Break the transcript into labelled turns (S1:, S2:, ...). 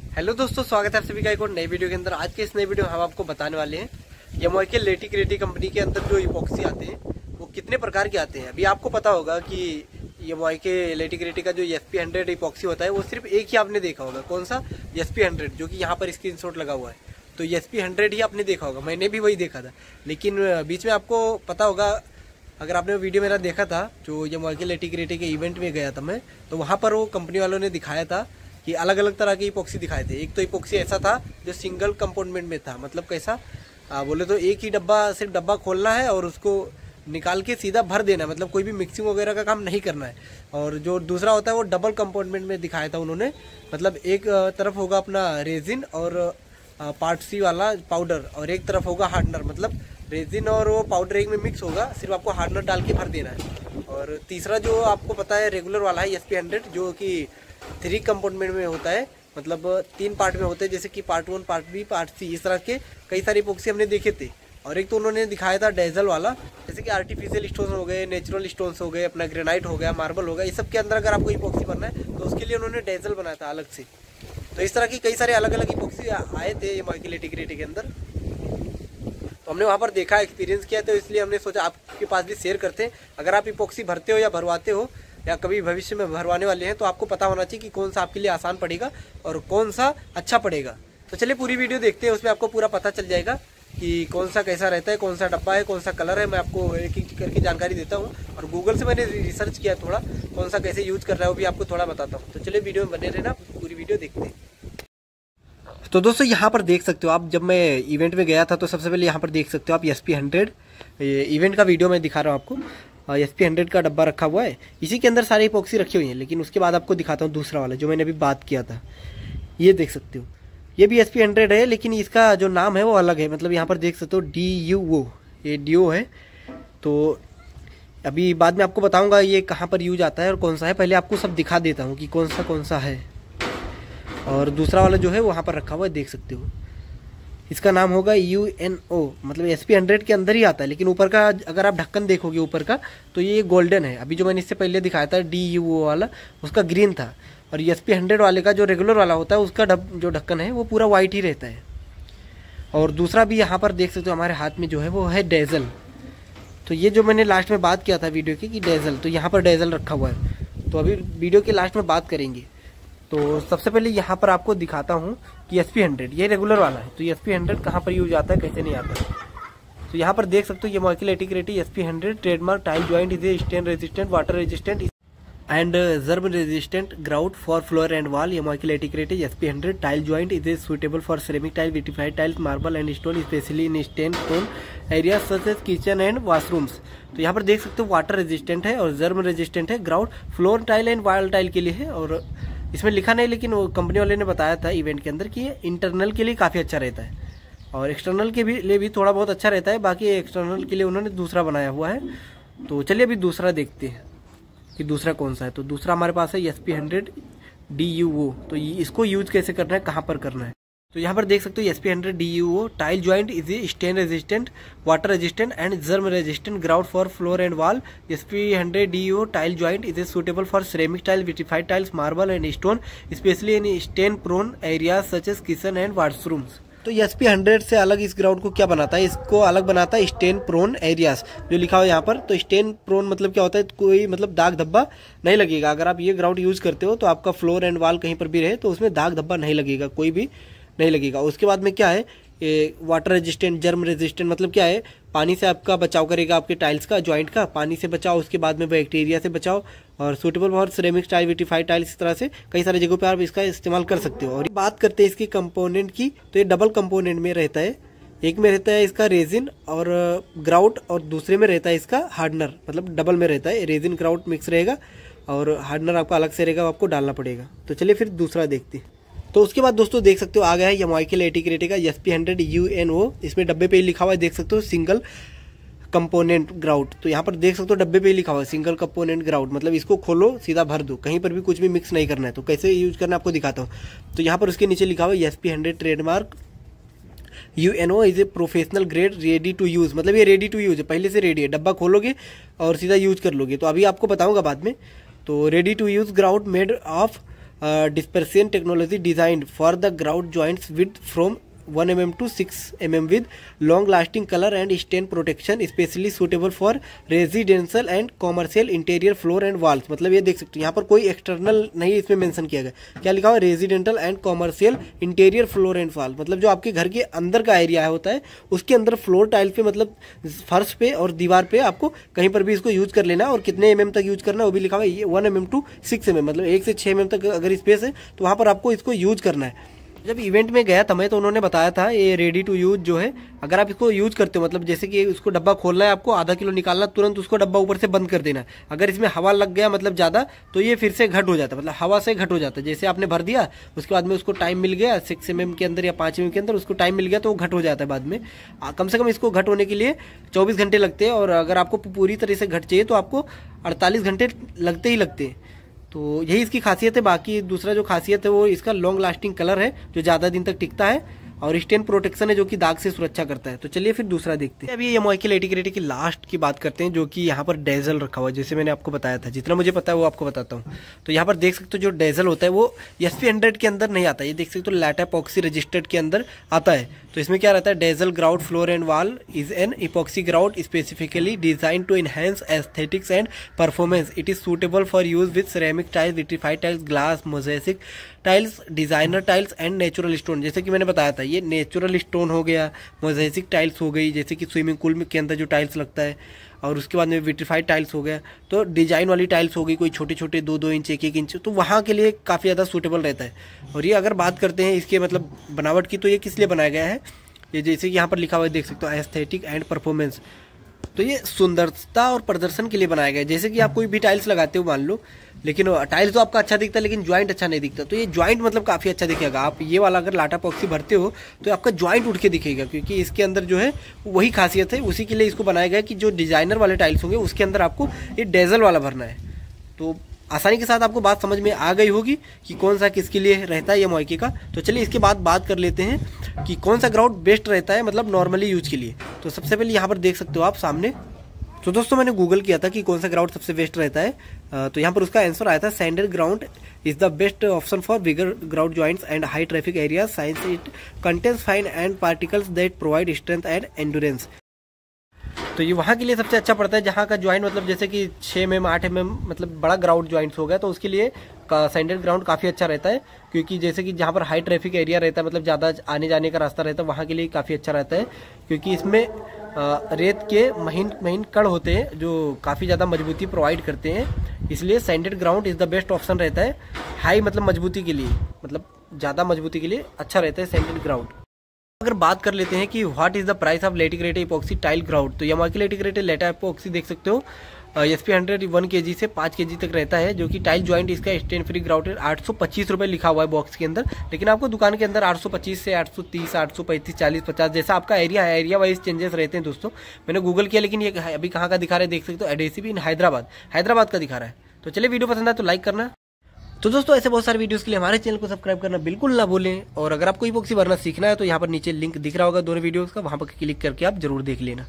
S1: Hello दोस्तों, स्वागत है आप सभी का एक और नई वीडियो के अंदर। आज के इस नई वीडियो में हम आपको बताने वाले हैं यमाहा के लेटिक्रेटी कंपनी के अंदर जो इपॉक्सी आते हैं वो कितने प्रकार के आते हैं। अभी आपको पता होगा कि यमाहा के लेटिक्रेटी का जो SP100 इपॉक्सी होता है वो सिर्फ एक ही आपने देखा होगा। कौन सा? SP100, जो कि यहाँ पर स्क्रीनशॉट लगा हुआ है। तो SP100 ही आपने देखा होगा, मैंने भी वही देखा था। लेकिन बीच में आपको पता होगा, अगर आपने वो वीडियो मेरा देखा था जो यमाहा के लेटिक्रेटी के इवेंट में गया था मैं, तो वहाँ पर वो कंपनी वालों ने दिखाया था कि अलग अलग तरह के इपॉक्सी दिखाए थे। एक तो इपॉक्सी ऐसा था जो सिंगल कंपार्टमेंट में था, मतलब कैसा बोले तो एक ही डब्बा, सिर्फ डब्बा खोलना है और उसको निकाल के सीधा भर देना है, मतलब कोई भी मिक्सिंग वगैरह का काम नहीं करना है। और जो दूसरा होता है वो डबल कंपार्टमेंट में दिखाया था उन्होंने, मतलब एक तरफ होगा अपना रेजिन और पार्ट सी वाला पाउडर और एक तरफ होगा हार्डनर, मतलब रेजिन और वो पाउडर एक में मिक्स होगा, सिर्फ आपको हार्डनर डाल के भर देना है। और तीसरा जो आपको पता है रेगुलर वाला है SP100, जो कि 3 कंपार्टमेंट में होता है, मतलब 3 पार्ट में होते हैं, जैसे कि part 1, part B, part C, इस तरह के कई सारे इपॉक्सी हमने देखे थे। और एक तो उन्होंने दिखाया था डेजल वाला, जैसे कि आर्टिफिशियल स्टोन्स हो गए, नेचुरल स्टोन्स हो गए, अपना ग्रेनाइट हो गया, मार्बल हो गया, इस सब के अंदर अगर आपको इपॉक्सी बनना है तो उसके लिए उन्होंने डेजल बनाया था अलग से। तो इस तरह की कई सारे अलग अलग इपॉक्सी आए थे यमाहा के लेटिक्रेटी के अंदर। तो हमने वहाँ पर देखा, एक्सपीरियंस किया, तो इसलिए हमने सोचा आपके पास भी शेयर करते हैं। अगर आप इपॉक्सी भरते हो या भरवाते हो या कभी भविष्य में भरवाने वाले हैं तो आपको पता होना चाहिए कि कौन सा आपके लिए आसान पड़ेगा और कौन सा अच्छा पड़ेगा। तो चलिए पूरी वीडियो देखते हैं, उसमें आपको पूरा पता चल जाएगा कि कौन सा कैसा रहता है, कौन सा डब्बा है, कौन सा कलर है। मैं आपको एक एक करके जानकारी देता हूँ और गूगल से मैंने रिसर्च किया थोड़ा, कौन सा कैसे यूज कर रहा है वो भी आपको थोड़ा बताता हूँ। तो चलिए वीडियो में बने रहना, पूरी वीडियो देखते हैं। तो दोस्तों यहाँ पर देख सकते हो आप, जब मैं इवेंट में गया था तो सबसे पहले यहाँ पर देख सकते हो आप SP100 इवेंट का वीडियो मैं दिखा रहा हूँ आपको। SP100 का डब्बा रखा हुआ है, इसी के अंदर सारे इपॉक्सी रखी हुई हैं। लेकिन उसके बाद आपको दिखाता हूँ दूसरा वाला जो मैंने अभी बात किया था। ये देख सकते हो, ये भी SP100 है, लेकिन इसका जो नाम है वो अलग है। मतलब यहाँ पर देख सकते हो DUO, ये DO है। तो अभी बाद में आपको बताऊँगा ये कहाँ पर यूज आता है और कौन सा है। पहले आपको सब दिखा देता हूँ कि कौन सा है। और दूसरा वाला जो है वहाँ पर रखा हुआ है, देख सकते हो। इसका नाम होगा UNO, मतलब SP100 के अंदर ही आता है। लेकिन ऊपर का अगर आप ढक्कन देखोगे ऊपर का, तो ये गोल्डन है। अभी जो मैंने इससे पहले दिखाया था DUO वाला, उसका ग्रीन था। और SP100 वाले का जो रेगुलर वाला होता है उसका जो ढक्कन है वो पूरा वाइट ही रहता है। और दूसरा भी यहाँ पर देख सकते हो हमारे हाथ में जो है वो है डेजल। तो ये जो मैंने लास्ट में बात किया था वीडियो की कि डेजल, तो यहाँ पर डेजल रखा हुआ है। तो अभी वीडियो के लास्ट में बात करेंगे। तो सबसे पहले यहाँ पर आपको दिखाता हूँ कि SP100 ये रेगुलर वाला है। तो ये SP100 कहाँ पर यूज आता है, कैसे नहीं आता है। तो यहाँ पर देख सकते हो यमाहा के Laticrete SP100 trademark tile joint is a stain resistant, water resistant and germ resistant grout for floor and wall. Yamaha के Laticrete SP100 tile joint is a suitable for ceramic tile, vitrified tiles, marble and stone, specially in stain prone area such as kitchen and washrooms. तो यहाँ पर देख सकते हो water resistant है और germ resistant है, grout floor tile and wall tile के लिए है। और इसमें लिखा नहीं, लेकिन वो कंपनी वाले ने बताया था इवेंट के अंदर कि ये इंटरनल के लिए काफ़ी अच्छा रहता है और एक्सटर्नल के लिए भी थोड़ा बहुत अच्छा रहता है। बाकी एक्सटर्नल के लिए उन्होंने दूसरा बनाया हुआ है। तो चलिए अभी दूसरा देखते हैं कि दूसरा कौन सा है। तो दूसरा हमारे पास है SP100 DUO। तो इसको यूज कैसे करना है, कहाँ पर करना है। तो यहाँ पर देख सकते हो SP100 DUO tile joint is stain resistant, water resistant and germ resistant, grout for floor and wall. SP100 DUO tile joint is suitable for ceramic tile, vitrified tiles, marble and stone, specially in stain prone areas such as kitchen and washrooms. तो SP100 से अलग इस grout को क्या बनाता है, इसको अलग बनाता है स्टेन प्रोन एरियाज, जो लिखा हुआ है यहाँ पर। तो स्टेन प्रोन मतलब क्या होता है, कोई मतलब दाग धब्बा नहीं लगेगा। अगर आप ये ग्राउट यूज करते हो तो आपका फ्लोर एंड वॉल कहीं पर भी रहे तो उसमें दाग धब्बा नहीं लगेगा, कोई भी नहीं लगेगा। उसके बाद में क्या है, ये वाटर रेजिस्टेंट, जर्म रेजिस्टेंट मतलब क्या है, पानी से आपका बचाव करेगा, आपके टाइल्स का जॉइंट का पानी से बचाओ, उसके बाद में बैक्टीरिया से बचाओ। और suitable for ceramic tile, vitrified tiles, इस तरह से कई सारी जगहों पे आप इसका इस्तेमाल कर सकते हो। और बात करते हैं इसकी कंपोनेंट की, तो ये डबल कंपोनेंट में रहता है। एक में रहता है इसका रेजिन और ग्राउट और दूसरे में रहता है इसका हार्डनर, मतलब डबल में रहता है, रेजिन ग्राउट मिक्स रहेगा और हार्डनर आपका अलग से रहेगा, आपको डालना पड़ेगा। तो चलिए फिर दूसरा देखते हैं। तो उसके बाद दोस्तों देख सकते हो आ गया है यमाहा के लेटिक्रेटी का SP100 UNO। इसमें डब्बे पे लिखा हुआ है, देख सकते हो सिंगल कंपोनेंट ग्राउट। तो यहाँ पर देख सकते हो डब्बे पे लिखा हुआ है सिंगल कंपोनेंट ग्राउट, मतलब इसको खोलो सीधा भर दो, कहीं पर भी कुछ भी मिक्स नहीं करना है। तो कैसे यूज करना है आपको दिखाता हूँ। तो यहाँ पर उसके नीचे लिखा हुआ है SP100 trademark UNO is a professional grade ready to use, मतलब ये रेडी टू यूज है, पहले से रेडी है, डब्बा खोलोगे और सीधा यूज कर लोगे। तो अभी आपको बताऊंगा बाद में। तो ready to use grout made of dispersion technology designed for the grout joints width from 1 mm to 6 mm with long lasting color and stain protection especially suitable for residential and commercial interior floor and walls। मतलब ये देख सकते हैं यहाँ पर कोई external नहीं इसमें मेंशन किया गया, क्या लिखा हुआ है, residential and commercial interior floor and wall. मतलब जो आपके घर के अंदर का एरिया होता है उसके अंदर फ्लोर टाइल पे, मतलब फर्श पे और दीवार पे आपको कहीं पर भी इसको यूज कर लेना और कितने mm तक यूज करना है वो भी लिखा हुआ है, ये 1 mm to 6 mm, मतलब 1 से 6 mm तक अगर स्पेस है तो वहाँ पर आपको इसको यूज करना है। जब इवेंट में गया था मैं तो उन्होंने बताया था ये रेडी टू यूज जो है, अगर आप इसको यूज करते हो, मतलब जैसे कि उसको डब्बा खोलना है, आपको आधा किलो निकालना, तुरंत उसको डब्बा ऊपर से बंद कर देना। अगर इसमें हवा लग गया मतलब ज़्यादा तो ये फिर से घट हो जाता है, मतलब हवा से घट हो जाता है। जैसे आपने भर दिया उसके बाद में उसको टाइम मिल गया 6 mm के अंदर या 5 mm के अंदर उसको टाइम मिल गया तो वो घट हो जाता है बाद में। कम से कम इसको घट होने के लिए 24 घंटे लगते हैं और अगर आपको पूरी तरह से घट चाहिए तो आपको 48 घंटे लगते ही लगते हैं। तो यही इसकी खासियत है। बाकी दूसरा जो खासियत है वो इसका लॉन्ग लास्टिंग कलर है जो ज़्यादा दिन तक टिकता है और स्टेन प्रोटेक्शन है जो कि दाग से सुरक्षा करता है। तो चलिए फिर दूसरा देखते हैं। अभी ये YK लेटी की लास्ट की बात करते हैं जो कि यहाँ पर डेजल रखा हुआ है, जैसे मैंने आपको बताया था, जितना मुझे पता है वो आपको बताता हूँ। तो यहाँ पर देख सकते हो जो डेजल होता है वो SP100 के अंदर नहीं आता, ये देख सकते हो लैटा एपॉक्सी रजिस्टर्ड के अंदर आता है। तो इसमें क्या रहता है, Dazzle grout floor and wall is an epoxy grout specifically design to enhance aesthetics and performance. It is suitable for use with ceramic tiles, vitrified tiles, glass, mosaic tiles, designer tiles and natural stone. जैसे कि मैंने बताया था ये natural stone हो गया, मोजेसिक tiles हो गई जैसे कि स्विमिंग पूल के अंदर जो टाइल्स लगता है, और उसके बाद में विट्रीफाइड टाइल्स हो गया। तो डिजाइन वाली टाइल्स हो गई कोई छोटे छोटे 2-2 इंच 1-1 इंच, तो वहाँ के लिए काफ़ी ज़्यादा सूटेबल रहता है। और ये अगर बात करते हैं इसके मतलब बनावट की तो ये किस लिए बनाया गया है, ये जैसे कि यहाँ पर लिखा हुआ है देख सकते हो एस्थेटिक एंड परफॉर्मेंस। तो ये सुंदरता और प्रदर्शन के लिए बनाया गया है। जैसे कि आप कोई भी टाइल्स लगाते हो मान लो, लेकिन टाइल्स तो आपका अच्छा दिखता है लेकिन ज्वाइंट अच्छा नहीं दिखता, तो ये ज्वाइंट मतलब काफ़ी अच्छा दिखेगा। आप ये वाला अगर लाटा पॉक्सी भरते हो तो आपका ज्वाइंट उठ के दिखेगा, क्योंकि इसके अंदर जो है वही खासियत है। उसी के लिए इसको बनाया गया कि जो डिजाइनर वाले टाइल्स होंगे उसके अंदर आपको ये डेजल वाला भरना है। तो आसानी के साथ आपको बात समझ में आ गई होगी कि कौन सा किसके लिए रहता है ये YK का। तो चलिए इसके बाद बात कर लेते हैं कि कौन सा ग्राउट बेस्ट रहता है मतलब नॉर्मली यूज के लिए। तो सबसे पहले यहाँ पर देख सकते हो आप सामने, तो दोस्तों मैंने गूगल किया था कि कौन सा ग्राउंड सबसे बेस्ट रहता है, तो यहाँ पर उसका आंसर आया था sandal ground is the best option for bigger ground joints and high traffic area science it contains fine and particles that provide strength and endurance. तो ये वहाँ के लिए सबसे अच्छा पड़ता है जहाँ का ज्वाइंट मतलब जैसे कि 6 mm 8 mm मतलब बड़ा ग्राउंड ज्वाइंट्स हो गया, तो उसके लिए सैंडल ग्राउंड काफ़ी अच्छा रहता है। क्योंकि जैसे कि जहाँ पर हाई ट्रैफिक एरिया रहता है मतलब ज़्यादा आने जाने का रास्ता रहता है वहाँ के लिए काफ़ी अच्छा रहता है, क्योंकि इसमें रेत के महीन कण होते हैं जो काफ़ी ज़्यादा मजबूती प्रोवाइड करते हैं। इसलिए sandal ground is the best option रहता है हाई मतलब मजबूती के लिए, मतलब ज़्यादा मजबूती के लिए अच्छा रहता है सैंडल ग्राउंड। अगर बात कर लेते हैं कि what is the price of लेटी इपॉक्सी टाइल ग्राउट, तो YK लेटी लेटा एपॉक्सी देख सकते हो SP100 1 kg से 5 kg तक रहता है, जो कि टाइल ज्वाइंट इसका स्टेन फ्री ग्राउट है। 825 रुपये लिखा हुआ है बॉक्स के अंदर, लेकिन आपको दुकान के अंदर 825 से 830 835 40 50 जैसा आपका एरिया है, एरिया वाइज चेंजेस रहते हैं दोस्तों। मैंने गूगल किया लेकिन ये अभी कहाँ का दिखा रहा है देख सकते हो, एडेसिव इन हैदराबाद का दिखा रहा है। तो चलिए वीडियो पसंद आए तो लाइक करना। तो दोस्तों ऐसे बहुत सारे वीडियोस के लिए हमारे चैनल को सब्सक्राइब करना बिल्कुल ना भूलें, और अगर आपको इपॉक्सी भरना सीखना है तो यहाँ पर नीचे लिंक दिख रहा होगा दोनों वीडियोस का, वहाँ पर क्लिक करके आप जरूर देख लेना।